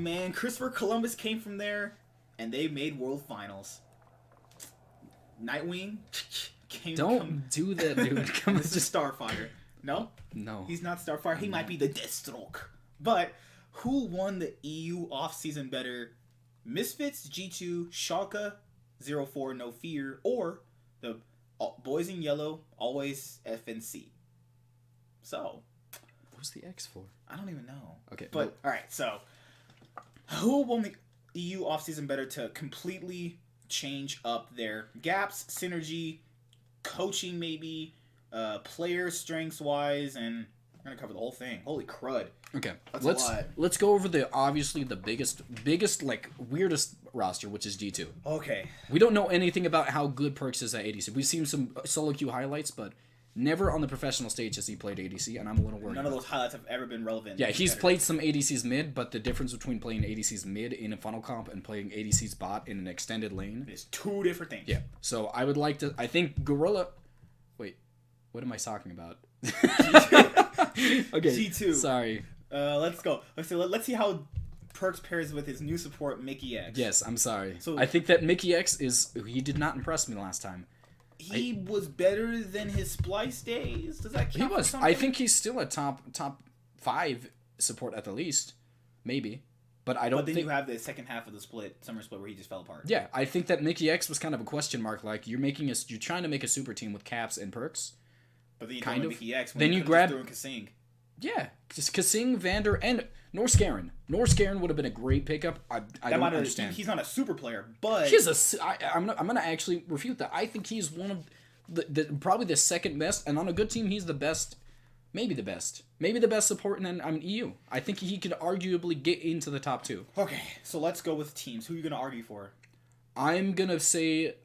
man, Christopher Columbus came from there, and they made World Finals. Nightwing came. Don't do that, dude. Come on, this is Starfire. No, he's not Starfire. He might be the Deathstroke. But who won the EU off-season better? Misfits, G2, Schalke, 04, No Fear, or the Boys in Yellow, Always FNC. So, what's the X for? I don't even know. Okay, but all right. So, who won the EU off-season better to completely change up their gaps, synergy, coaching, maybe, player strengths wise, and we're gonna cover the whole thing. Holy crud! Okay, That's let's go over the biggest like weirdest roster, which is G2. Okay. We don't know anything about how good Perks is at ADC. We've seen some solo queue highlights, but never on the professional stage has he played ADC, and I'm a little worried. None of those highlights have ever been relevant. Yeah, he's played some ADCs mid, but the difference between playing ADCs mid in a funnel comp and playing ADCs bot in an extended lane is two different things. Yeah. So I would like to. I think Gorilla. Wait, what am I talking about? Okay. G2. Sorry. Let's go. Let's see how Perks pairs with his new support Mickey X. Yes, I'm sorry. So I think that Mickey X he did not impress me last time. He was better than his Splice days. Does that count? He was. For I think he's still a top 5 support at the least, maybe. But I don't. But then you have the second half of the summer split, where he just fell apart. Yeah, I think that Mickey X was kind of a question mark. Like you're trying to make a super team with Caps and Perks. But then you kind of Mickey X. Then you grab Kasing. Yeah, just Kasing, Vander, and Norskaren. Norskaren would have been a great pickup. I don't understand. He's not a super player, but I'm gonna actually refute that. I think he's one of the probably the second best, and on a good team, he's the best, maybe the best support in EU. I think he could arguably get into the top 2. Okay, so let's go with teams. Who are you gonna argue for? I'm gonna say,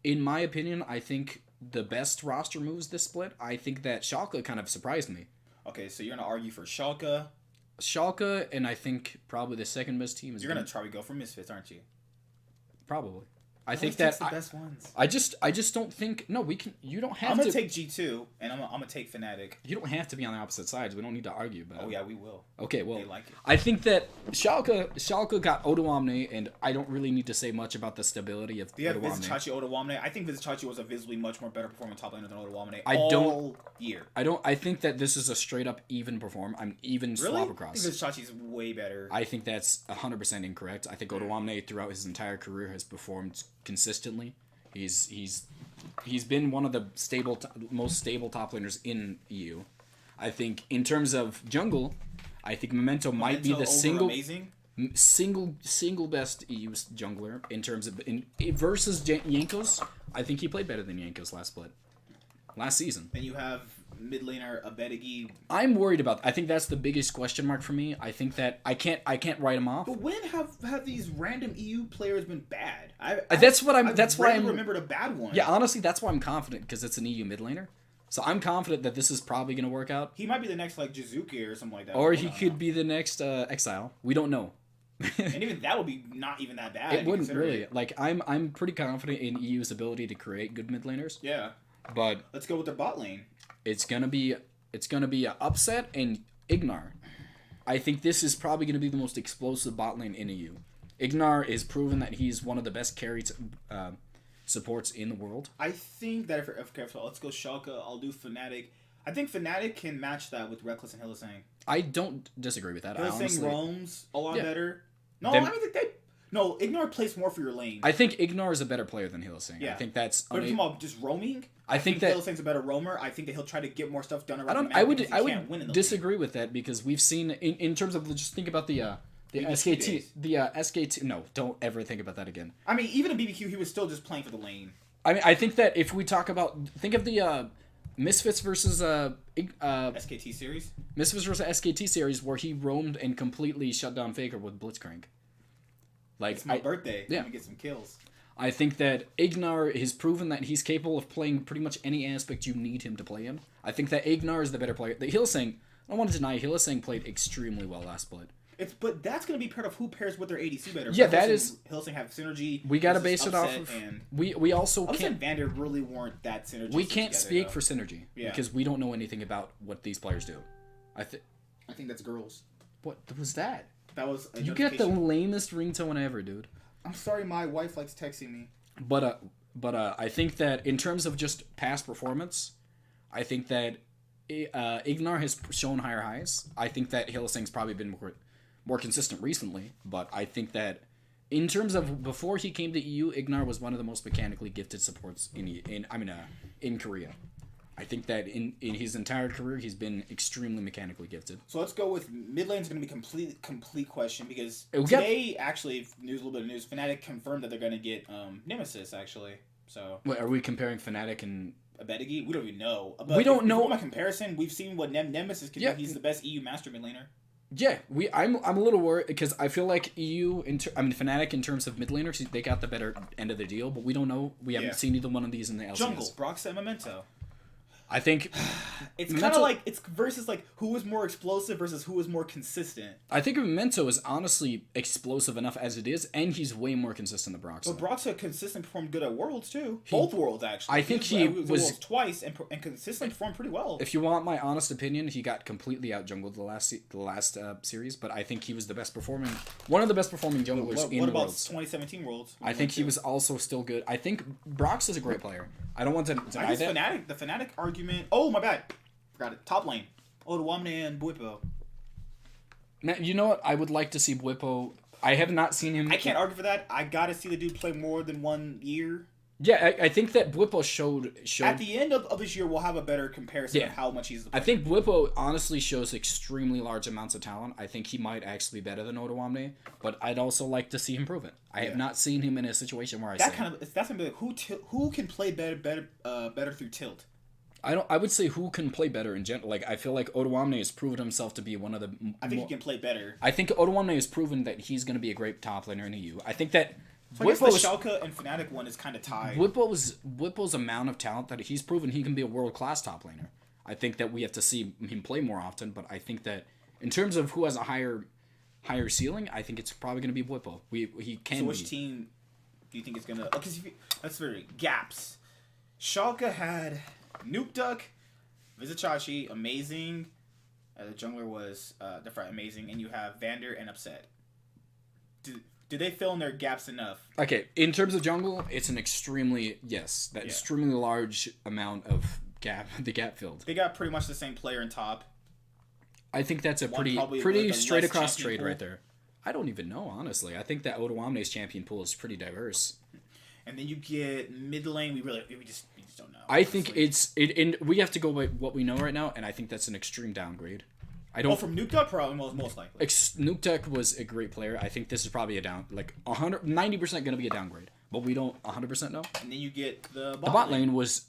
in my opinion, I think the best roster moves this split. I think that Schalke kind of surprised me. Okay, so you're going to argue for Schalke, and I think probably the second best team is... You're going to try to go for Misfits, aren't you? Probably. I think that's the best ones. I just don't think... No, we can... You don't have to... I'm going to take G2, and I'm going to take Fnatic. You don't have to be on the opposite sides. We don't need to argue about it. Oh, yeah, we will. Okay, well... They like it. I think that Schalke got Odoamne, and I don't really need to say much about the stability of Odoamne. Vizicachi Odoamne. I think Vizicachi was a visibly much more better performing top laner than Odoamne all year. I think that this is a straight-up even perform. Swap across. I think Vizicachi's way better. I think that's 100% incorrect. I think Odoamne, throughout his entire career, has performed consistently. He's been one of the most stable top laners in EU. I think in terms of jungle, I think Memento might be the single best EU jungler in terms of versus Jankos. I think he played better than Jankos last season. And you have mid laner Abedigi. I'm worried about. I think that's the biggest question mark for me. I think that I can't write him off. But when have these random EU players been bad? That's why I remembered a bad one. Yeah, honestly, that's why I'm confident, because it's an EU mid laner. So I'm confident that this is probably going to work out. He might be the next like Jizuki or something like that. Or he could be the next Exile. We don't know. And even that would be not even that bad. It wouldn't really. Like I'm pretty confident in EU's ability to create good mid laners. Yeah. But let's go with their bot lane. It's gonna be an Upset and Ignar. I think this is probably gonna be the most explosive bot lane in EU. Ignar is proven that he's one of the best carry supports in the world. I think that if let's go Schalke, I'll do Fnatic. I think Fnatic can match that with Reckless and Hylissang. I don't disagree with that. Hylissang roams a lot better. No, Ignar plays more for your lane. I think Ignar is a better player than Hylissang. Yeah. I think that's... But if you're just roaming, I think that Hylissang's a better roamer. I think that he'll try to get more stuff done around the map. I would disagree with that, because we've seen in terms of, just think about the SKT. No, don't ever think about that again. I mean, even in BBQ, he was still just playing for the lane. I mean, I think that if we talk about, think of the Misfits versus SKT series. Misfits versus SKT series, where he roamed and completely shut down Faker with Blitzcrank. Like, it's my birthday. Yeah. Let me get some kills. I think that Ignar has proven that he's capable of playing pretty much any aspect you need him to play in. I think that Ignar is the better player. Hylissang, I don't want to deny, Hylissang played extremely well last split. But that's going to be part of who pairs with their ADC better. Yeah, that is... Hylissang have synergy. We got to base it off of... We also can't... Upset and Vander really weren't that synergy. We can't speak for synergy, because we don't know anything about what these players do. I think that's girls. What was that? That was a You get the lamest ringtone ever, dude. I'm sorry, my wife likes texting me. But I think that in terms of just past performance, I think that Ignar has shown higher highs. I think that Hylissang's probably been more consistent recently, but I think that in terms of before he came to EU, Ignar was one of the most mechanically gifted supports in Korea. I think that in his entire career, he's been extremely mechanically gifted. So let's go with mid lane's going to be complete question because today, actually, a little bit of news, Fnatic confirmed that they're going to get Nemesis, actually. So wait, are we comparing Fnatic and Abedigi? We don't even know. But we don't know. From a comparison, we've seen what Nemesis can do. He's the best EU master mid laner. Yeah, I'm a little worried because I feel like Fnatic in terms of mid laners, they got the better end of the deal, but we don't know. We haven't seen either one of these in the LCS. Jungle, Broxah, and Memento. I think it's kind of like it's versus like who is more explosive versus who is more consistent. I think Memento is honestly explosive enough as it is, and he's way more consistent than Broxah. But Broxah consistent performed good at Worlds too. Both Worlds actually. I think he was twice and consistent performed pretty well. If you want my honest opinion, he got completely out jungled the last series, but I think he was one of the best performing junglers in the Worlds. 2017 Worlds? I think he was also still good. I think Brox is a great player. I don't want to deny that. The Fnatic argument. Oh my bad, forgot it. Top lane. Odoamne and Bwipo. Now, you know what? I would like to see Bwipo. I have not seen him. I can't argue for that. I gotta see the dude play more than 1 year. Yeah, I think that Bwipo showed... At the end of this year, we'll have a better comparison of how much he's the player. I think Bwipo honestly shows extremely large amounts of talent. I think he might actually be better than Odoamne, but I'd also like to see him prove it. I have not seen him in a situation where that's gonna be like who can play better through tilt. I would say who can play better in general. Like I feel like Odoamne has proven himself to be one of the. I think he can play better. I think Odoamne has proven that he's going to be a great top laner in EU. I think that. So I guess the Schalke and Fnatic one is kind of tied. Whipple's amount of talent that he's proven he can be a world class top laner. I think that we have to see him play more often, but I think that in terms of who has a higher ceiling, I think it's probably going to be Whipple. He can. So which team do you think is going to? Because that's very gaps. Schalke had Nuke Duck, Vizicachi, amazing. The jungler was amazing, and you have Vander and Upset. Do they fill in their gaps enough? Okay, in terms of jungle, it's an extremely large amount of the gap filled. They got pretty much the same player in top. I think that's a pretty straight across trade right there. I don't even know, honestly. I think that Odoamne's champion pool is pretty diverse. And then you get mid lane. We just don't know. I think we have to go by what we know right now, and I think that's an extreme downgrade. From Nuke Duck, probably most likely. Nuke Duck was a great player. I think this is probably a 90% going to be a downgrade, but we don't 100% know. And then you get the bot lane was,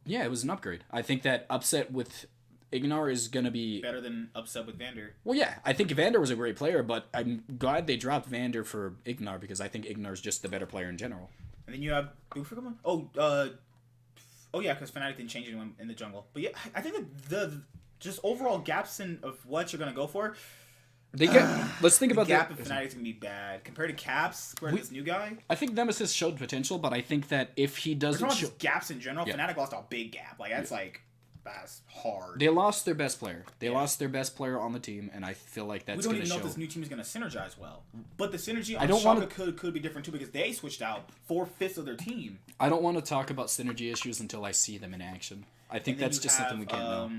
it was an upgrade. I think that Upset with Ignar is going to be better than Upset with Vander. Well, yeah, I think Vander was a great player, but I'm glad they dropped Vander for Ignar because I think Ignar's just the better player in general. And then you have because Fnatic didn't change anyone in the jungle. But yeah, I think that the just overall gaps of what you're gonna go for. Let's think about the gap of Fnatic is gonna be bad compared to Caps. This new guy. I think Nemesis showed potential, but I think that if he doesn't show gaps in general, Fnatic lost a big gap. That's hard. They lost their best player. They lost their best player on the team, and I feel like that's going to show. We don't even know if this new team is going to synergize well. But the synergy on Schalke could be different too because they switched out 4/5 of their team. I don't want to talk about synergy issues until I see them in action. I think that's just something we can't know.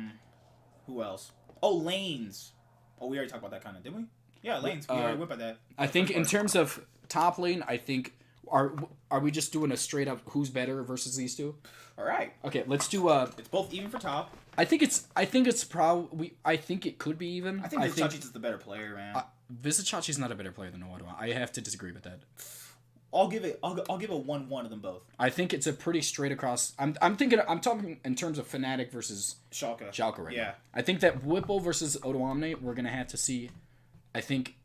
Who else? Oh, lanes. Oh, we already talked about that kind of, didn't we? Yeah, lanes. We already went by that. I think in terms of top lane, I think are we just doing a straight up who's better versus these two? All right. Okay, let's do It's both even for top. I think it's probably. I think it could be even. I think Vizicachi's is the better player, man. Vizicachi's not a better player than Ottawa. I have to disagree with that. I'll give a 1-1 of them both. I think it's a pretty straight across. I'm talking in terms of Fnatic versus Schalke right now. I think that Whipple versus Odoamne, we're gonna have to see. I think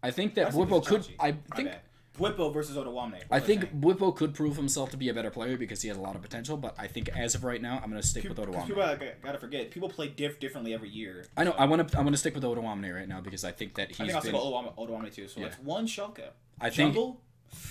that Whipple could. I think. Bwipo versus Odoamne. I think Bwipo could prove himself to be a better player because he has a lot of potential, but I think as of right now, I'm going to stick with Odoamne. People gotta forget, people play differently every year. I know. I want to stick with Odoamne right now because I think that he's. I think I'll stick with Odoamne too. So it's one Schalke.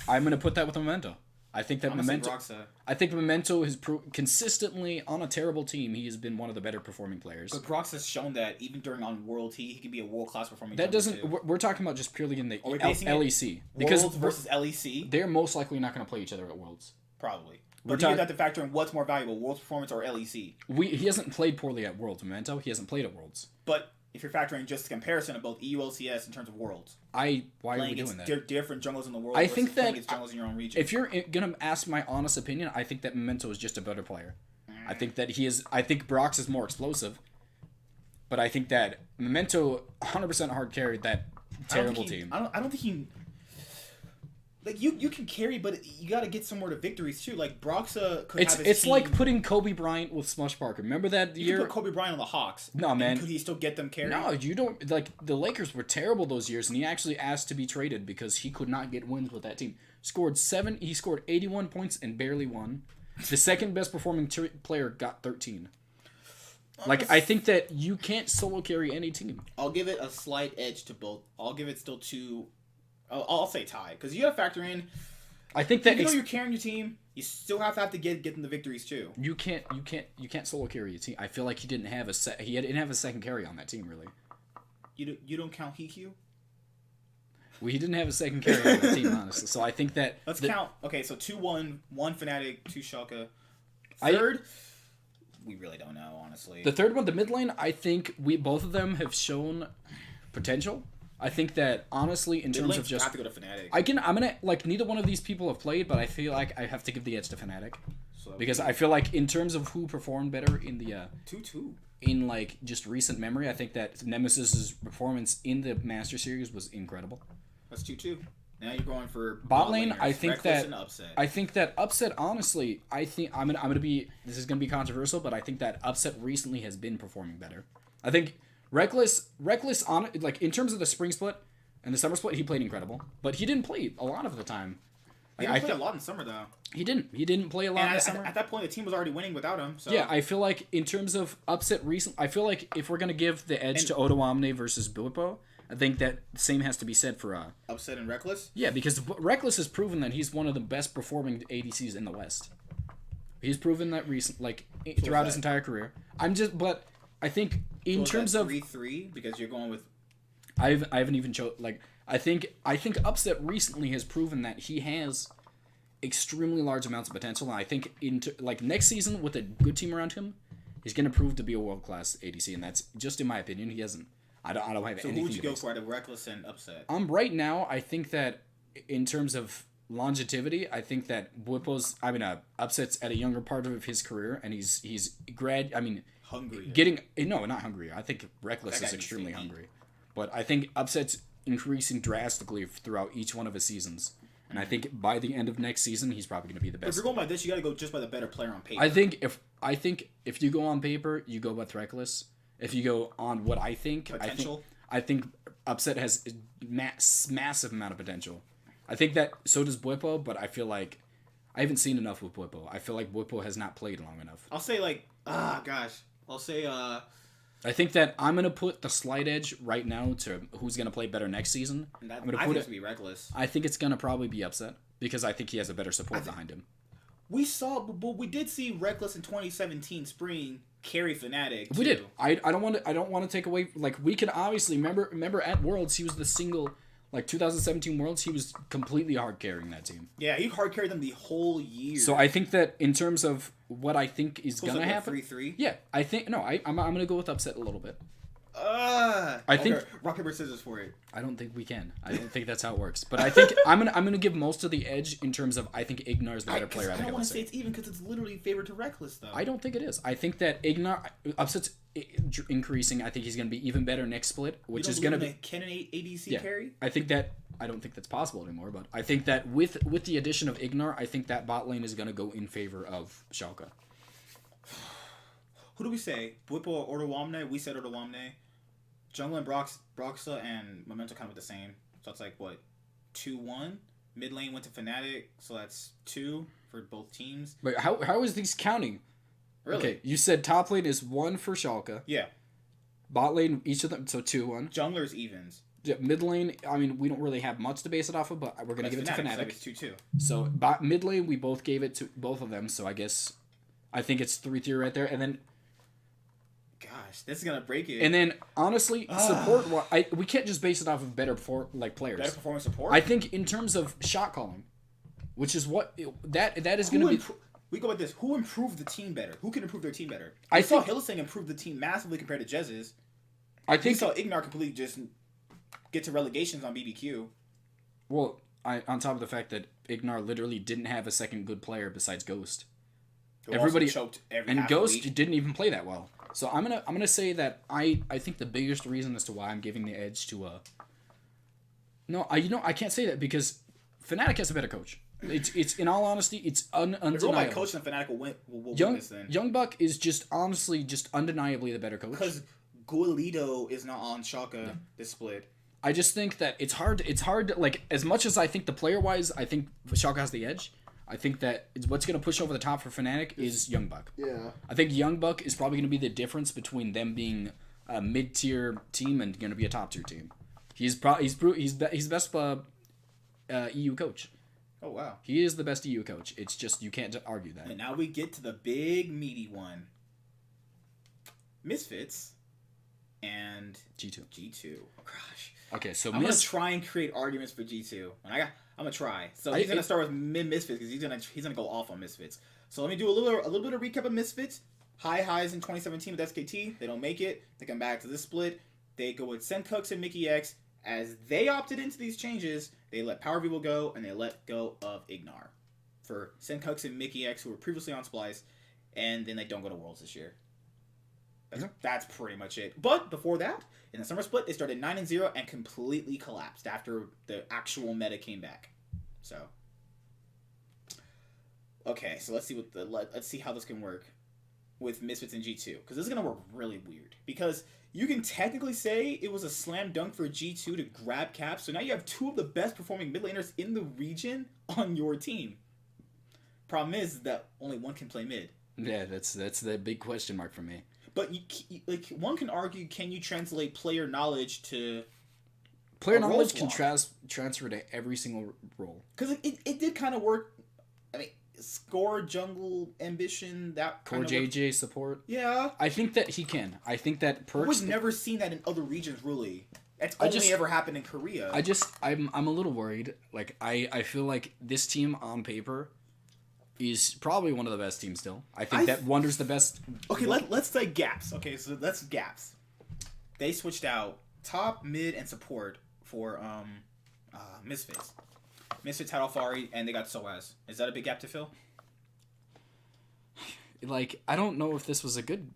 I'm going to put that with Memento. I think that Memento has consistently on a terrible team. He has been one of the better performing players. But Brox has shown that even during on World, he can be a world class performing. That doesn't. We're talking about just purely in the LEC because Worlds versus LEC. They're most likely not going to play each other at Worlds. Probably. But you have to factor in what's more valuable, World's performance or LEC. He hasn't played poorly at Worlds, Memento. He hasn't played at Worlds. But if you're factoring just the comparison of both EU LCS in terms of Worlds. Why are we doing that? Different jungles in the world. I think that jungles in your own region. If you're gonna ask my honest opinion, I think that Memento is just a better player. I think that he is. I think Brox is more explosive, but I think that Memento 100% hard carried that terrible team. I don't think he. Like you can carry, but you got to get somewhere to victories too. Like Broxa could have his It's team. like putting Kobe Bryant with Smush Parker. Remember that year? You put Kobe Bryant on the Hawks. No, man. Could he still get them carried? No, you don't. Like the Lakers were terrible those years, and he actually asked to be traded because he could not get wins with that team. He scored 81 points and barely won. The second best performing player got 13. Like I think that you can't solo carry any team. I'll give it a slight edge to both. I'll give it still two. I'll say tie because you got to factor in. I think that even though you're carrying your team, you still have to get them the victories too. You can't solo carry a team. I feel like he didn't have didn't have a second carry on that team really. You don't count Hikyu? Well, he didn't have a second carry on that team honestly. So I think that let's count. Okay, so 2-1, 1 Fnatic, 2 Schalke. Third, we really don't know honestly. The third one, the mid lane, I think both of them have shown potential. I think that honestly, in terms of just, have to go to Fnatic. I'm gonna like neither one of these people have played, but I feel like I have to give the edge to Fnatic because I feel like in terms of who performed better in the 2-2 in like just recent memory, I think that Nemesis's performance in the Master Series was incredible. That's 2-2. Now you're going for bot lane. I think that Upset. Upset. Honestly, I think I'm gonna be. This is gonna be controversial, but I think that Upset recently has been performing better. I think. Reckless on like in terms of the spring split and the summer split, he played incredible, but he didn't play a lot of the time. He didn't play a lot in summer though. He didn't play a lot in the summer. At that point, the team was already winning without him. So. Yeah, I feel like in terms of Upset recent, I feel like if we're gonna give the edge to Odoamne versus Bilbo, I think that the same has to be said for Upset and Reckless. Yeah, because Reckless has proven that he's one of the best performing ADCs in the West. He's proven that throughout his entire career. But I think in terms of 3-3 because you're going with. I haven't even I think Upset recently has proven that he has extremely large amounts of potential, and I think next season with a good team around him, he's going to prove to be a world class ADC, and that's just in my opinion. He hasn't. I don't have anything. So who would you go for out of Reckless and Upset? Right now, I think that in terms of longevity, I think that Upset's at a younger part of his career, and he's hungry. Not hungry. I think Reckless is extremely hungry. But I think Upset's increasing drastically throughout each one of his seasons. And I think by the end of next season, he's probably going to be the best. If you're going by this, you got to go just by the better player on paper. I think if you go on paper, you go with Reckless. If you go on what I think, I think Upset has a massive amount of potential. I think that so does Bwipo, but I feel like I haven't seen enough with Bwipo. I feel like Bwipo has not played long enough. I'll say I think that I'm going to put the slight edge right now to who's going to play better next season. I think it's going to be Reckless. I think it's going to probably be Upset because I think he has a better support behind him. We did see Reckless in 2017 spring carry Fnatic. We did. I don't want to take away, we can obviously remember at Worlds he was the single 2017 Worlds, he was completely hard carrying that team. Yeah, he hard carried them the whole year. So I think that in terms of what I think is gonna happen, 3-3. Yeah, I think I'm gonna go with Upset a little bit. I think rock paper scissors for it. I don't think we can. I don't think that's how it works. But I think I'm gonna give most of the edge in terms of I think Ignar is the better player. I don't want to say it's even because it's literally favored to Reckless though. I don't think it is. I think that Ignar Upset's increasing. I think he's gonna be even better next split, which is gonna be can an ADC carry. I don't think that's possible anymore, but I think that with the addition of Ignar, I think that bot lane is gonna go in favor of Schalke. Who do we say? Bwipo or Odoamne? We said Odoamne. Jungle and Broxa and Memento kind of the same. So it's 2-1. Mid lane went to Fnatic, so that's 2 for both teams. Wait, how is these counting? Really? Okay, you said top lane is 1 for Schalke. Yeah. Bot lane, each of them, so 2-1. Junglers evens. Yeah, mid lane, I mean, we don't really have much to base it off of, but we're going to give it to Fnatic. It's 2-2. So, mid lane, we both gave it to both of them, so I think it's 3-3 right there. And then... Gosh, this is going to break it. And then, honestly, support, we can't just base it off of better players. Better performance support? I think in terms of shot calling, which is what... That is going to be... We go with this. Who improved the team better? Who can improve their team better? I saw Hylissang improve the team massively compared to Jez's. I think... We saw Ignar completely just... get to relegations on BBQ. Well, on top of the fact that Ignar literally didn't have a second good player besides Ghost. Everybody choked and Ghost didn't even play that well. So I'm gonna say that I think the biggest reason as to why I'm giving the edge to I can't say that because Fnatic has a better coach. It's in all honesty, it's undeniable. My coach and Fnatic will win this then. Youngbuck is just undeniably the better coach. Because Gualido is not on Schalke this split. I just think that it's hard to, like, as much as I think the player-wise, I think Schalke has the edge, I think that what's going to push over the top for Fnatic is Youngbuck. Yeah. I think Youngbuck is probably going to be the difference between them being a mid-tier team and going to be a top-tier team. He's best EU coach. Oh, wow. He is the best EU coach. It's just, you can't argue that. And now we get to the big, meaty one. Misfits and G2. Oh, gosh. Okay, so I'm gonna try and create arguments for G2. I'm gonna try. So he's gonna start with Misfits because he's gonna go off on Misfits. So let me do a little bit of recap of Misfits. Highs in 2017 with SKT. They don't make it. They come back to this split. They go with Sencux and Mickey X. As they opted into these changes, they let Power Vivo go and they let go of Ignar for Sencux and Mickey X, who were previously on Splice, and then they don't go to Worlds this year. That's pretty much it. But before that, in the summer split, they started 9-0 and completely collapsed after the actual meta came back. So, okay, so let's see how this can work with Misfits and G2, because this is gonna work really weird. Because you can technically say it was a slam dunk for G2 to grab Cap, so now you have two of the best performing mid laners in the region on your team. Problem is that only one can play mid. Yeah, that's the big question mark for me. But one can argue, can you translate player knowledge to player knowledge can transfer to every single role? Because it did kind of work. I mean, score, jungle, ambition, that core JJ support. Yeah, I think that he can. I think that perks. We've never seen that in other regions, really. It's only ever happened in Korea. I'm a little worried. Like I feel like this team on paper is probably one of the best teams still. I think that Wonder's the best. Okay, let's say gaps. Okay, so that's gaps. They switched out top, mid, and support for Misfits. Misfits had Alfari, and they got Soaz. Is that a big gap to fill? Like, I don't know if this was a good.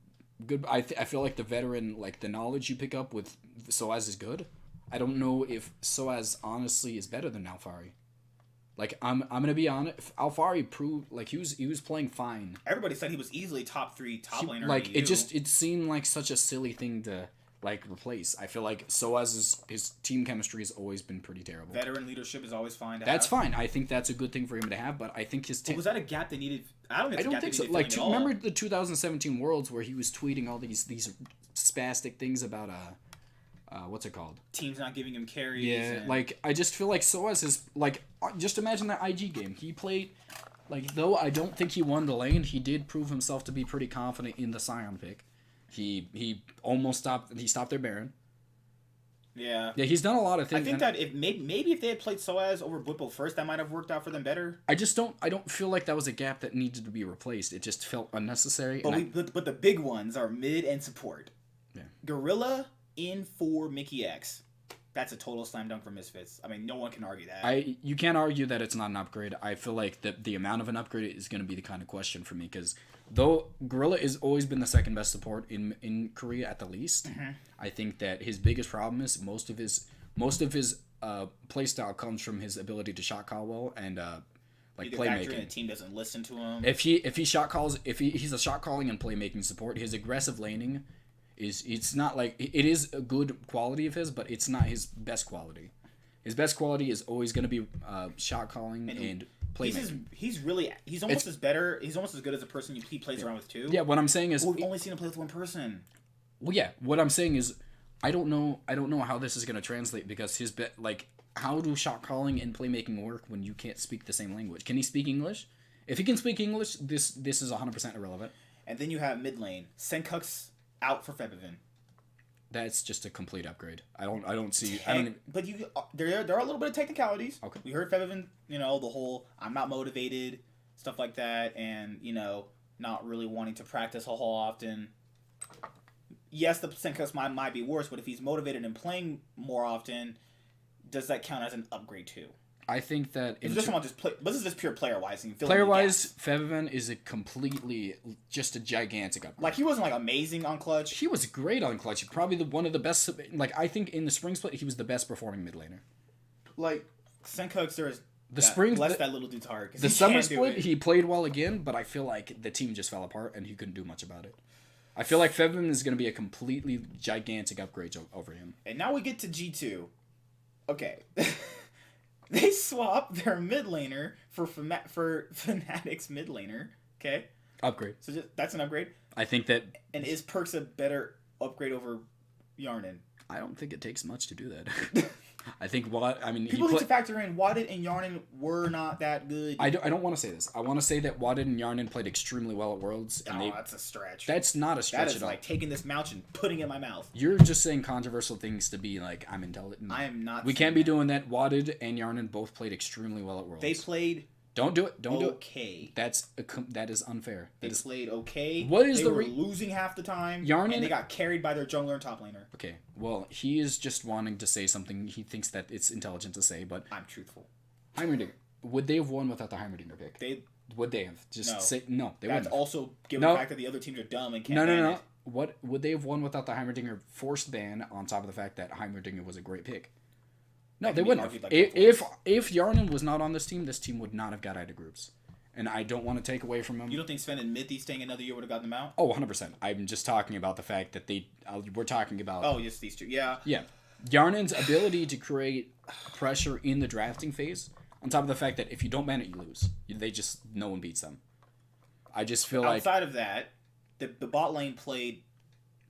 I feel like the veteran, like the knowledge you pick up with Soaz is good. I don't know if Soaz honestly is better than Alfari. Like, I'm gonna be honest. Alfari proved like he was playing fine. Everybody said he was easily top laner. Like it seemed like such a silly thing to like replace. I feel like Soaz's his team chemistry has always been pretty terrible. Veteran leadership is always fine. That's fine. I think that's a good thing for him to have. But I think his team. Was that a gap they needed? I don't think so. Like, remember the 2017 Worlds where he was tweeting all these spastic things about what's it called? Teams not giving him carries. Yeah, like I just feel like Soaz is like, just imagine that IG game. He played, like, though I don't think he won the lane, he did prove himself to be pretty confident in the Sion pick. He almost stopped their Baron. Yeah. Yeah, he's done a lot of things. I think that maybe if they had played Soaz over Blippo first, that might have worked out for them better. I don't feel like that was a gap that needed to be replaced. It just felt unnecessary. But the big ones are mid and support. Yeah. Gorilla in for Mickey X. That's a total slam dunk for Misfits. I mean, no one can argue that. You can't argue that it's not an upgrade. I feel like the amount of an upgrade is going to be the kind of question for me, because though Gorilla has always been the second best support in Korea at the least, I think that his biggest problem is most of his playstyle comes from his ability to shot call well and like playmaking. The team doesn't listen to him. If he's a shot calling and playmaking support, his aggressive laning it's not like it is a good quality of his, but it's not his best quality. His best quality is always going to be shot calling and playmaking. He's almost as good as a person he plays around with too. Yeah, what I'm saying is we've only seen him play with one person. Well, yeah, what I'm saying is I don't know how this is going to translate because how do shot calling and playmaking work when you can't speak the same language? Can he speak English? If he can speak English, this is 100% irrelevant. And then you have mid lane. Senkuk's out for Febvin. That's just a complete upgrade. I don't see. But there are a little bit of technicalities. Okay. We heard Febvin, the whole I'm not motivated, stuff like that, and not really wanting to practice a whole often. Yes, the Senkuk's might be worse, but if he's motivated and playing more often, does that count as an upgrade too? I think that this is just pure player wise. Player wise, Febvin is just a gigantic upgrade. Like he wasn't amazing on clutch. He was great on clutch. Probably one of the best. I think in the spring split he was the best performing mid laner. Senkuk's there is bless that little dude's heart. The summer split he played well again, but I feel like the team just fell apart and he couldn't do much about it. I feel like Febvin is going to be a completely gigantic upgrade over him. And now we get to G2. Okay. They swap their mid laner for Fnatic's mid laner. Okay. Upgrade. So that's an upgrade. I think that. And is Perks a better upgrade over Yarnan? I don't think it takes much to do that. I think people need to factor in Wadid and Yarnan were not that good. I don't want to say this. I want to say that Wadid and Yarnan played extremely well at Worlds. And that's a stretch. That's not a stretch at all. That is taking this mouch and putting it in my mouth. You're just saying controversial things to be I'm intelligent. I am not. We can't be doing that. Wadid and Yarnan both played extremely well at Worlds. They played. Don't do it. Don't do it. Okay. That is unfair. They played okay. They were losing half the time. Yarnan, and they got carried by their jungler and top laner. Okay. Well, he is just wanting to say something he thinks that it's intelligent to say, but I'm truthful. Heimerdinger. Would they have won without the Heimerdinger pick? Would they have? No, they wouldn't. That's also given the fact that the other teams are dumb and can't No. What would they have won without the Heimerdinger forced ban on top of the fact that Heimerdinger was a great pick? No, they wouldn't have. If Yarnan was not on this team would not have got out of groups. And I don't want to take away from him. You don't think Sven and Mithy staying another year would have gotten them out? Oh, 100%. I'm just talking about the fact that we're talking about... Oh, yes, these two. Yeah. Yeah. Yarnan's ability to create pressure in the drafting phase, on top of the fact that if you don't ban it, you lose. No one beats them. I just feel outside of that, the bot lane played...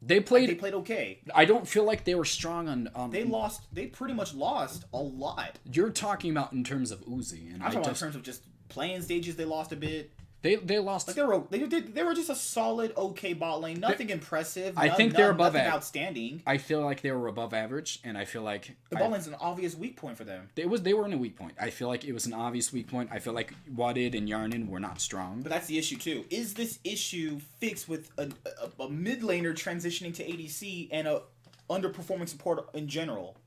They played okay. I don't feel like they were strong on... They pretty much lost a lot. You're talking about in terms of Uzi. And I'm talking about in terms of just playing stages, they lost a bit. They lost. They were just a solid, okay bot lane. Nothing impressive. I think they're above nothing outstanding. I feel like they were above average, and I feel like the bot lane's an obvious weak point for them. They were in a weak point. I feel like it was an obvious weak point. I feel like Wadid and Yarnan were not strong. But that's the issue too. Is this issue fixed with a mid laner transitioning to ADC and a underperforming support in general?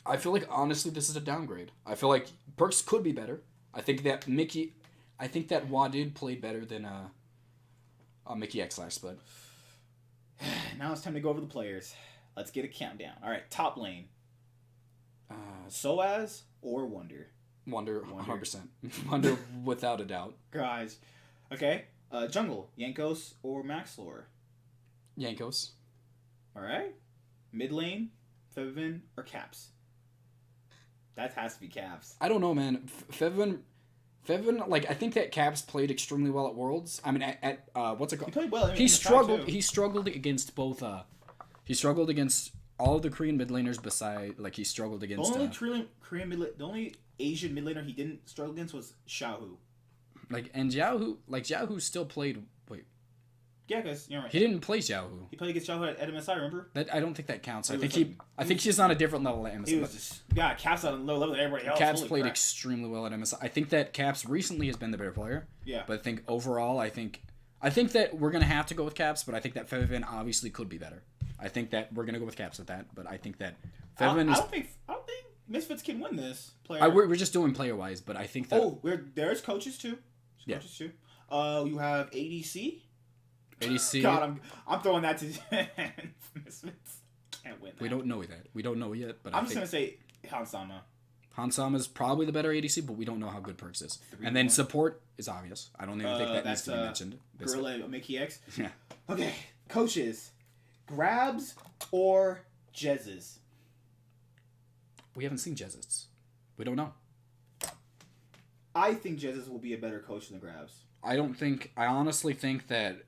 I feel like honestly this is a downgrade. I feel like Perks could be better. I think that Wadid played better than Mickey X last split. Now it's time to go over the players. Let's get a countdown. All right, top lane. Soaz or Wonder? Wonder, 100%. Wonder without a doubt. Guys. Okay. Jungle, Yankos or Maxlore? Yankos. All right. Mid lane, Fevin or Caps? That has to be Caps. I don't know, man. Fevin, I think that Caps played extremely well at Worlds. I mean, at what's it called? He played well. He struggled. He struggled against both. He struggled against all of the Korean mid laners. He struggled against. The only Asian mid laner he didn't struggle against was Xiaohu. Xiaohu still played. Wait. Yeah, because you're right. He didn't play Xiaohu. He played against Xiaohu at MSI. Remember? I don't think that counts. I think she's on a different level at MSI. He was just Caps on a low level than everybody else. Caps played extremely well at MSI. I think that Caps recently has been the better player. Yeah. But I think overall, I think that we're gonna have to go with Caps. But I think that Fevin obviously could be better. I think that we're gonna go with Caps with that. But I think that Fevin is. I don't think Misfits can win this player. We're just doing player wise, but I think that. Oh, there's coaches too. Coaches too. You have ADC. ADC. God, I'm throwing that to Misfits. Can't win that. We don't know that. We don't know yet, but I'm just gonna say Hansama. Hansama is probably the better ADC, but we don't know how good Perks is. And then support is obvious. I don't even think that needs to be mentioned. Gorilla Mickey X. Yeah. Okay, coaches, Grabs or Jezzes? We haven't seen Jezzes. We don't know. I think Jezzes will be a better coach than the Grabs. I honestly think that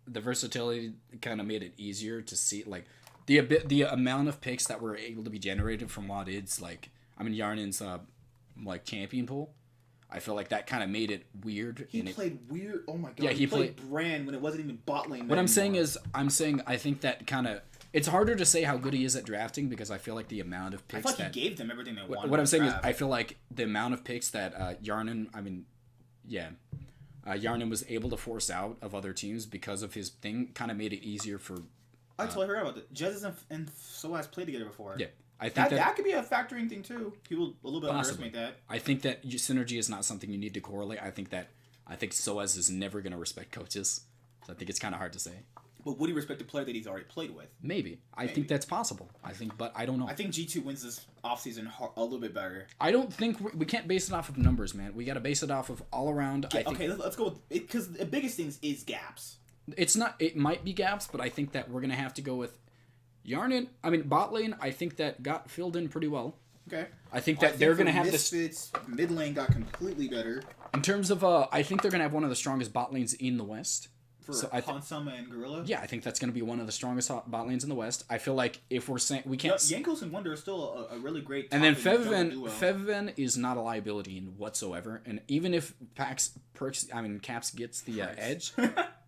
the versatility kind of made it easier to see. The amount of picks that were able to be generated from Wadid's Yarnan's like champion pool, I feel like that kind of made it weird. He played weird. Oh my god. Yeah, he played Brand when it wasn't even bot lane. What I'm saying is, I think that kind of. It's harder to say how good he is at drafting because I feel like the amount of picks. I feel like he gave them everything they wanted. What I'm saying is, I feel like the amount of picks that Yarnan, Yarnan was able to force out of other teams because of his thing kind of made it easier for. I totally heard about that. Jez and Soaz played together before. Yeah, I think that could be a factoring thing too. People a little bit underestimate that. I think that synergy is not something you need to correlate. I think Soaz is never going to respect coaches. So I think it's kind of hard to say. But would he respect a player that he's already played with? Maybe. I think that's possible. But I don't know. I think G2 wins this offseason a little bit better. I don't think we can't base it off of numbers, man. We got to base it off of all around. Okay, let's go with it because the biggest thing is gaps. It's not. It might be gaps, but I think that we're gonna have to go with Yarnan. Bot lane. I think that got filled in pretty well. Okay. I think that they're gonna have Misfits, mid lane got completely better. In terms of, I think they're gonna have one of the strongest bot lanes in the West. For Hansama and Gorilla? Yeah, I think that's going to be one of the strongest bot lanes in the West. I feel like if we're saying... we can't... Yankos and Wonder are still a really great... And then Feviven is not a liability whatsoever. And even if Caps gets the edge...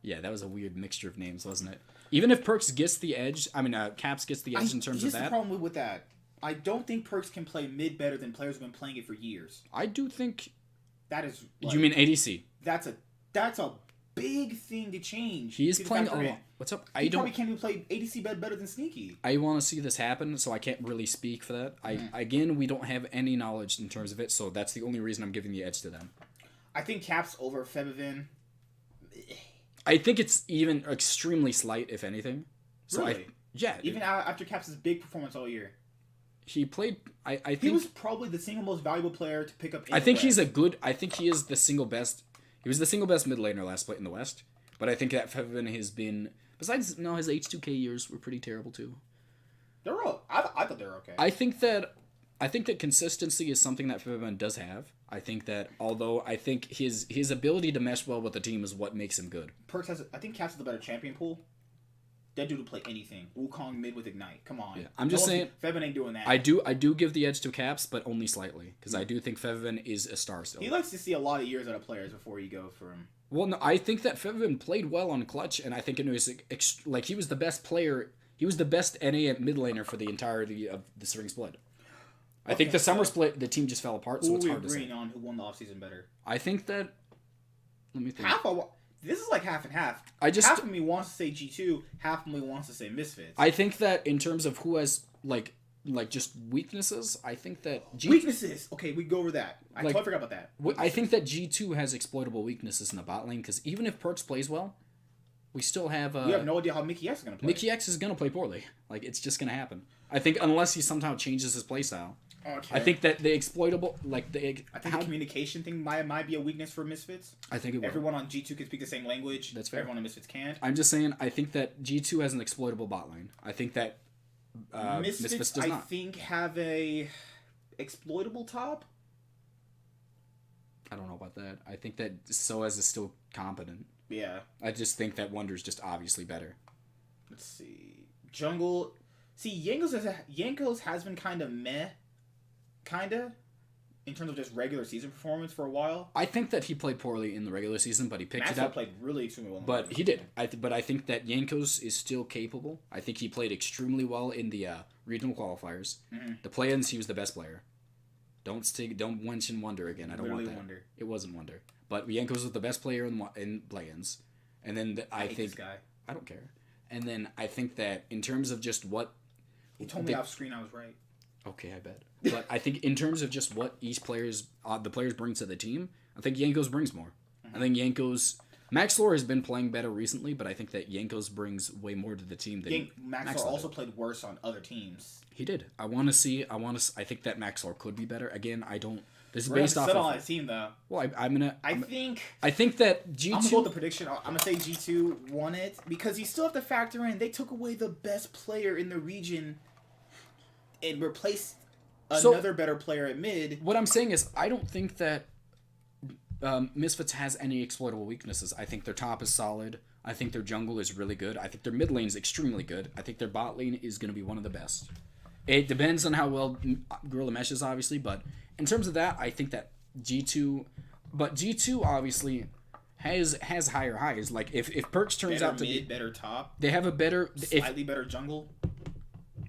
Yeah, that was a weird mixture of names, wasn't it? Even if Perks gets the edge... Caps gets the edge in terms of that. Here's the problem with that. I don't think Perks can play mid better than players who've been playing it for years. I do think... That is... you mean ADC? That's a big thing to change. He is playing a lot. What's up? Probably can't even play ADC better than Sneaky. I want to see this happen, so I can't really speak for that. Again, we don't have any knowledge in terms of it, so that's the only reason I'm giving the edge to them. I think Caps over Febiven. I think it's even extremely slight, if anything. So really? Even after Caps' big performance all year. He played. I think he was probably the single most valuable player to pick up. I think he is the single best. He was the single best mid laner last in the West, but I think that Feviven has been. Besides, his H2K years were pretty terrible too. They're all. I thought they were okay. I think that consistency is something that Feviven does have. I think that although I think his ability to mesh well with the team is what makes him good. Perks has. I think Caps has the better champion pool. That dude will play anything. Wukong mid with Ignite. Come on. Yeah, I'm just saying. Feviven ain't doing that. I do give the edge to Caps, but only slightly because I do think Feviven is a star still. He likes to see a lot of years out of players before you go for him. Well, no, I think that Feviven played well on Clutch, and I think it was he was the best player. He was the best NA mid laner for the entirety of the spring split. I think the summer split, the team just fell apart, so it's hard to say. Who are we agreeing on who won the offseason better? I think that. Let me think. This is like half and half. Half of me wants to say G2, half of me wants to say Misfits. I think that in terms of who has like just weaknesses, I think that weaknesses. Okay, we go over that. I totally forgot about that. I think that G2 has exploitable weaknesses in the bot lane because even if Perks plays well, we still have. We have no idea how Mickey X is gonna play. Mickey X is gonna play poorly. Like it's just gonna happen. I think unless he somehow changes his playstyle. Okay. I think that the exploitable, I think the communication thing might be a weakness for Misfits. I think it will. Everyone on G2 can speak the same language. That's fair. Everyone on Misfits can't. I'm just saying, I think that G2 has an exploitable bot lane. I think that Misfits does not. I think have a exploitable top. I don't know about that. I think that Soaz is still competent. Yeah. I just think that Wonder's just obviously better. Let's see. Jungle. See, Yankos has been kind of meh. In terms of just regular season performance for a while. I think that he played poorly in the regular season, but he picked it up. Played really extremely well. But he did. But I think that Yankos is still capable. I think he played extremely well in the regional qualifiers. Mm-hmm. The play-ins, he was the best player. Don't mention Wonder again. I don't want that. Wonder. It wasn't Wonder. But Yankos was the best player in play-ins. And then I think this guy. I don't care. And then I think that in terms of just what he told me off screen, I was right. Okay, I bet. But I think in terms of just what each the players bring to the team, I think Yankos brings more. Mm-hmm. I think Yankos... Maxlor has been playing better recently, but I think that Yankos brings way more to the team than Maxlor also played worse on other teams. He did. I think that Maxlor could be better. Again, I don't... This is based off on his team, though. Well, I think that G2... I'm going to go with the prediction. I'm going to say G2 won it, because you still have to factor in they took away the best player in the region and replaced another better player at mid. What I'm saying is, I don't think that Misfits has any exploitable weaknesses. I think their top is solid. I think their jungle is really good. I think their mid lane is extremely good. I think their bot lane is going to be one of the best. It depends on how well Gorilla meshes, obviously, but in terms of that, I think that G2 obviously has higher highs. Like if Perks turns out to be better top, they have a slightly better jungle.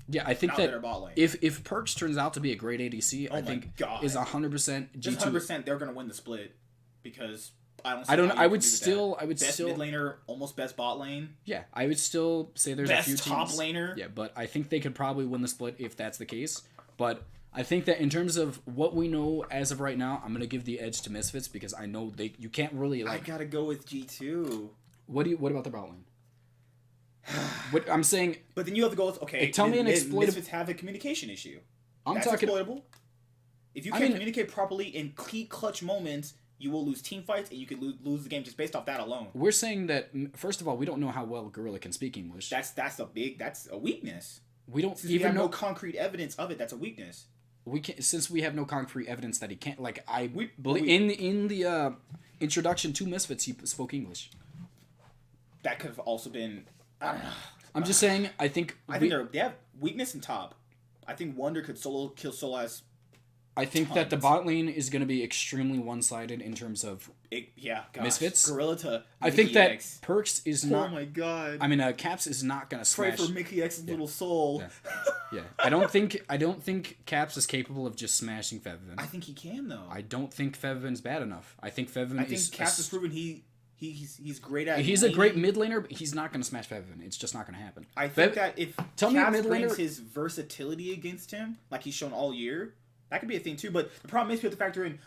Yeah, I think that if Perks turns out to be a great ADC, I think is 100% G2. Just 100%, they're gonna win the split because I would still best mid laner, almost best bot lane. Yeah, I would still say there's a few teams. Best top laner. Yeah, but I think they could probably win the split if that's the case. But I think that in terms of what we know as of right now, I'm gonna give the edge to Misfits because I know you can't really like. I gotta go with G2. What about the bot lane? What I'm saying. But then you have to go with tell me an exploitable. Misfits have a communication issue. That's exploitable. If you can't communicate properly in key clutch moments, you will lose team fights, and you could lose the game just based off that alone. We're saying that first of all, we don't know how well Gorilla can speak English. That's a weakness. We don't since even we have no concrete evidence of it. That's a weakness. We can't since we have no concrete evidence that he can't. Like in the introduction to Misfits, he spoke English. That could have also been. I don't know. I'm just saying. I think they have weakness in top. I think Wonder could kill Solas. I think that the bot lane is going to be extremely one-sided in terms of Misfits. Gorilla to I think that Perks is not. Oh my god! I mean, Caps is not going to smash. Pray for Mickey X's little soul. Yeah. I don't think Caps is capable of just smashing Feviven. I think he can though. I don't think Feviven's bad enough. I think Caps has proven he's great at. He's a great mid laner, but he's not going to smash Feviven. It's just not going to happen. I think that if Caps brings his versatility against him, like he's shown all year. That could be a thing too, but the problem is we have to factor in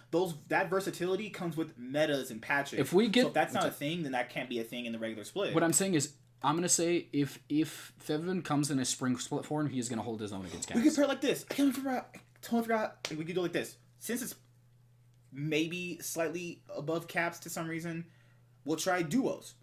that versatility comes with metas and patches. So if that's not a thing, then that can't be a thing in the regular split. What I'm saying is, I'm gonna say if Feviven comes in a spring split form, he is gonna hold his own against Caps. We could pair it like this. I totally forgot. We could do it like this. Since it's maybe slightly above Caps to some reason, we'll try duos: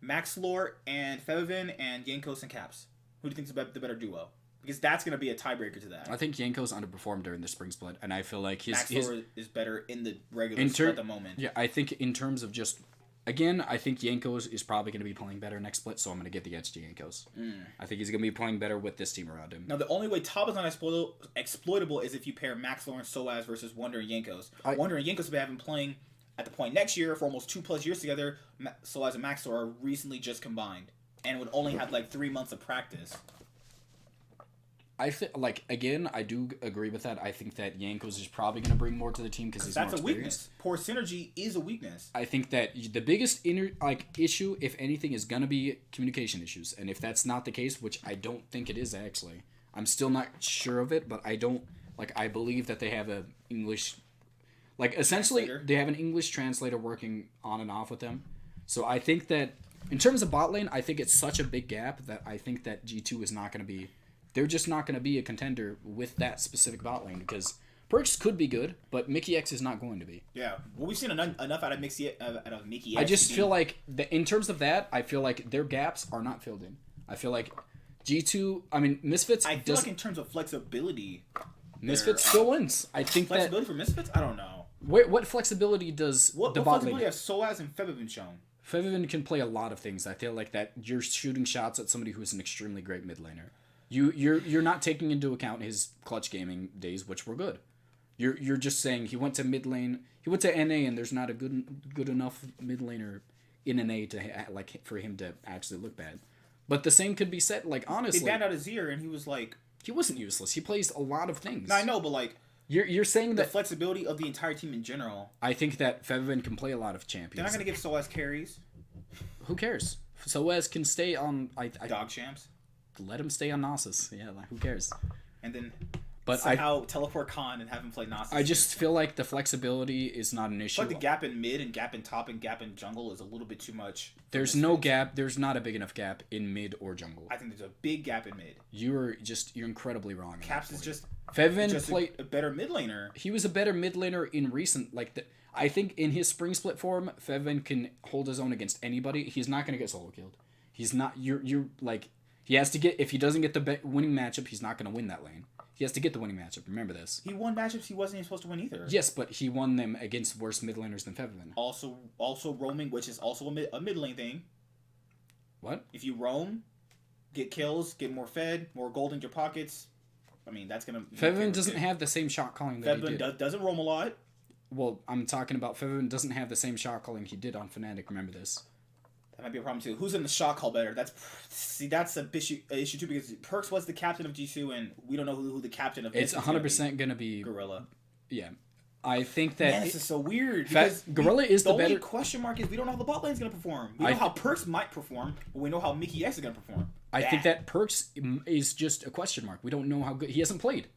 Max Lore and Feviven and Yankos and Caps. Who do you think is the better duo? Because that's going to be a tiebreaker to that. I think Yanko's underperformed during the spring split, and I feel like his is better in the regular split at the moment. Yeah, I think in terms of just... Again, I think Yanko's is probably going to be playing better next split, so I'm going to give the edge to Yanko's. I think he's going to be playing better with this team around him. Now, the only way top is not exploitable is if you pair Max Lawrence Soaz versus Wonder and Yankos. Wonder and Yankos have been playing at the point next year for almost 2+ years together. Soaz and Max Lore are recently just combined and would only have like 3 months of practice. I think, again, I do agree with that. I think that Yankos is probably going to bring more to the team because he's more experienced. Poor synergy is a weakness. I think that the biggest issue, if anything, is going to be communication issues. And if that's not the case, which I don't think it is actually, I'm still not sure of it, but I believe that they have a English, essentially, translator. They have an English translator working on and off with them. So I think that, in terms of bot lane, I think it's such a big gap that I think that G2 is not going to be... They're just not going to be a contender with that specific bot lane because Perks could be good, but Mickey X is not going to be. Yeah, well, we've seen enough out of Mickey X. I just feel like, in terms of that, I feel like their gaps are not filled in. I feel like G2, Misfits... I feel like in terms of flexibility... Misfits still wins. I think flexibility for Misfits? I don't know. What flexibility does the bot lane... What flexibility have Soaz and Feviven shown? Feviven can play a lot of things. I feel like that you're shooting shots at somebody who's an extremely great mid laner. You're not taking into account his clutch gaming days, which were good. You're just saying he went to mid lane, he went to NA, and there's not a good enough mid laner in NA to for him to actually look bad. But the same could be said, honestly. They banned out Azir, and he was he wasn't useless. He plays a lot of things. No, I know, but you're saying that the flexibility of the entire team in general. I think that Feviven can play a lot of champions. They're not going to give Soaz carries. Who cares? Soaz can stay on dog champs. Let him stay on Nasus. Yeah, who cares? And then somehow teleport Khan and have him play Nasus. I just feel like the flexibility is not an issue. But the gap in mid and gap in top and gap in jungle is a little bit too much. There's no gap. There's not a big enough gap in mid or jungle. I think there's a big gap in mid. You're incredibly wrong. Caps is just Feviven played a better mid laner. He was a better mid laner in recent I think in his spring split form, Feviven can hold his own against anybody. He's not going to get solo killed. He's not. He has to get, if he doesn't get the winning matchup, he's not going to win that lane. He has to get the winning matchup. Remember this. He won matchups he wasn't even supposed to win either. Yes, but he won them against worse mid laners than Feviven. Also roaming, which is also a mid lane thing. What? If you roam, get kills, get more fed, more gold in your pockets. I mean, that's gonna. Fevin doesn't have the same shot calling that he did. Doesn't roam a lot. Well, I'm talking about Fevin doesn't have the same shot calling he did on Fnatic. Remember this. That might be a problem too. Who's in the shot call better? That's a issue too, because Perks was the captain of G2, and we don't know who the captain of. It's 100% gonna be Gorilla. Yeah, I think that. Man, this is so weird. Because Gorilla is the better. The only question mark is we don't know how the bot lane is gonna perform. We know how Perks might perform, but we know how Mickey X is gonna perform. I think that Perks is just a question mark. We don't know how good he hasn't played.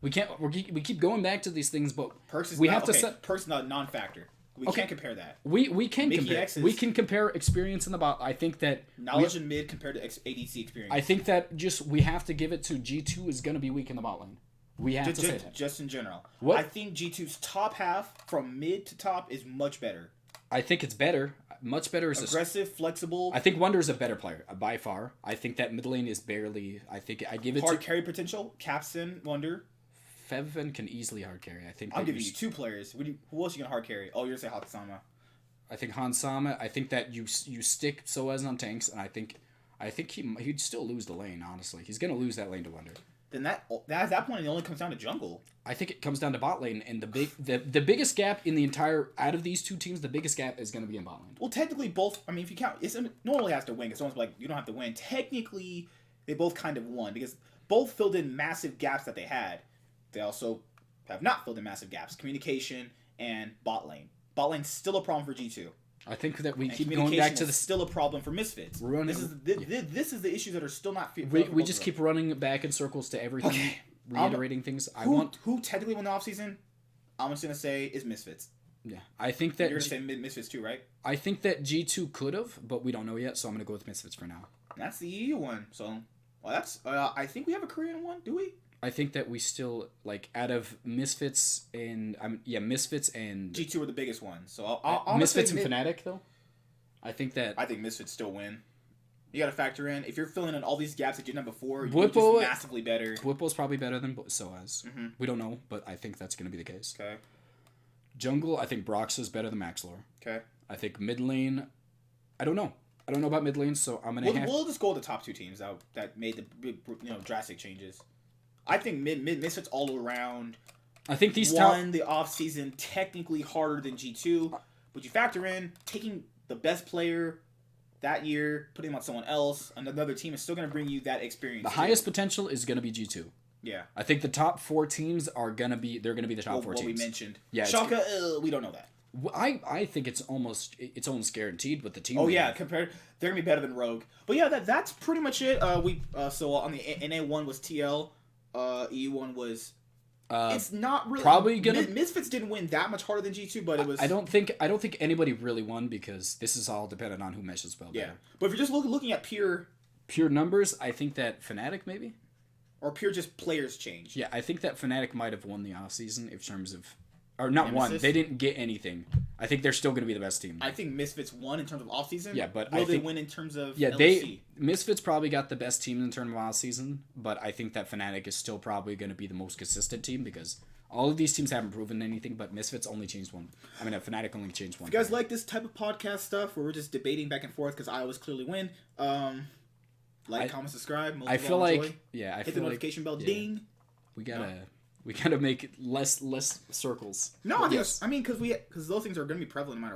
We can't. We keep going back to these things, but Perks is Perks not non-factor. We can't compare that. We can compare. We can compare experience in the bot. I think that knowledge in mid compared to ADC experience. I think that we have to give it to G2 is going to be weak in the bot lane. We have to say that. Just in general. What? I think G2's top half from mid to top is much better. I think it's better. Much better is aggressive, flexible. I think Wonder is a better player by far. I think that mid lane is barely. I think I give it hard carry potential. Capson, Wonder. Fevin can easily hard carry. I think I'm giving you two players. Who else you gonna hard carry? Oh, you're gonna say Hatsama. I think Hansama. I think that you stick Soaz on tanks, and I think he'd still lose the lane. Honestly, he's gonna lose that lane to Wonder. Then at that point it only comes down to jungle. I think it comes down to bot lane, and the biggest gap in the entire out of these two teams, the biggest gap is gonna be in bot lane. Well, technically both. I mean, if you count, no one really has to win because someone's like you don't have to win. Technically, they both kind of won because both filled in massive gaps that they had. They also have not filled in massive gaps. Communication and bot lane. Bot lane's still a problem for G2. I think that we keep going back to the... still a problem for Misfits. This is the issues that are still not... We just keep running back in circles to everything, okay. Reiterating things. Who technically won the offseason, I'm just going to say, is Misfits. Yeah, I think that... You're going to say Misfits too, right? I think that G2 could have, but we don't know yet, so I'm going to go with Misfits for now. And that's the EU one, so... Well, that's... I think we have a Korean one, do we? I think that we still out of Misfits and Misfits and G2 were the biggest ones. So I'll Misfits and Fnatic though. I think Misfits still win. You got to factor in if you're filling in all these gaps that you didn't have before. You're just massively better. Bwipo's probably better than Soaz. Mm-hmm. We don't know, but I think that's going to be the case. Okay. Jungle, I think Brox is better than Maxlor. Okay. I think mid lane. I don't know about mid lane, so I'm gonna. We'll just go with the top two teams that made the big, drastic changes. I think Misfits all around. I think these won the offseason technically harder than G2, but you factor in taking the best player that year, putting him on someone else, another team is still going to bring you that experience. The highest potential is going to be G2. Yeah. I think the top 4 teams are going to be the top 4 teams. What we mentioned. Yeah. Schalke, we don't know that. I think it's almost guaranteed with the team. Oh yeah, they're gonna be better than Rogue. But yeah, that's pretty much it. So on the NA1 was TL. EU1 was. It's not really probably gonna. Misfits didn't win that much harder than G2, but it was. I don't think anybody really won because this is all dependent on who meshes well. Yeah, but if you're just looking at pure numbers, I think that Fnatic maybe, or pure just players change. Yeah, I think that Fnatic might have won the offseason in terms of, or not won. They didn't get anything. I think they're still going to be the best team. I think Misfits won in terms of offseason. Yeah, but will they win in terms of LEC? Misfits probably got the best team in terms of offseason, but I think that Fnatic is still probably going to be the most consistent team because all of these teams haven't proven anything, but Misfits only changed one. I mean, Fnatic only changed one. If you guys like this type of podcast stuff where we're just debating back and forth because I always clearly win, comment, subscribe. I feel like hit the notification bell, ding. We gotta make less circles. No, because those things are gonna be prevalent no matter what.